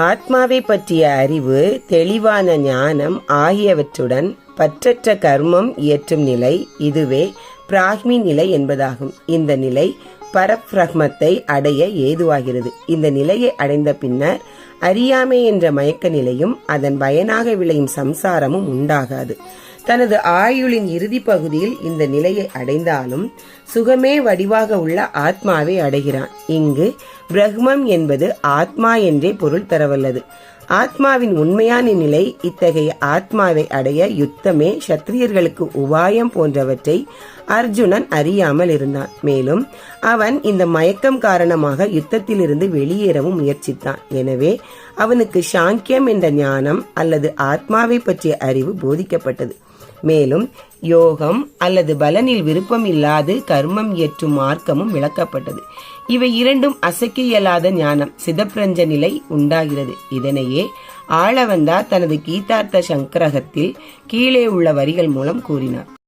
ஆத்மாவை பற்றிய அறிவு, தெளிவான ஞானம் ஆகியவற்றுடன் பற்றற்ற கர்மம் இயற்றும் நிலை, இதுவே பிராக்மி நிலை என்பதாகும். இந்த நிலை பரபிரம்மத்தை அடைய ஏதுவாகிறது. இந்த நிலையை அடைந்த பின்னர் அறியாமை என்ற மயக்க நிலையும் அதன் பயனாக விளையும் சம்சாரமும் உண்டாகாது. தனது ஆயுளின் இறுதி பகுதியில் இந்த நிலையை அடைந்தாலும் சுகமே வடிவாக உள்ள ஆத்மாவை அடைகிறான். இங்கு பிரம்மம் என்பது ஆத்மா என்றே பொருள் தரவல்லது. ஆத்மாவின் உண்மையான நிலை இத்தகைய ஆத்மாவை அடைய யுத்தமே சத்திரியர்களுக்கு உபாயம் போன்றவற்றை அர்ஜுனன் அறியாமல் இருந்தான். மேலும் அவன் இந்த மயக்கம் காரணமாக யுத்தத்திலிருந்து வெளியேறவும் முயற்சித்தான். எனவே அவனுக்கு சாங்கியம் என்ற ஞானம் அல்லது ஆத்மாவை பற்றிய அறிவு போதிக்கப்பட்டது. மேலும் யோகம் அல்லது பலனில் விருப்பம் இல்லாது கர்மம் இயற்றும் மார்க்கமும் விளக்கப்பட்டது. இவை இரண்டும் அசைக்க இயலாத ஞானம், சிதப்பிரஞ்ச நிலை உண்டாகிறது. இதனையே ஆளவந்தா தனது கீதார்த்த சங்கிரகத்தில் கீழே உள்ள வரிகள் மூலம் கூறினார்.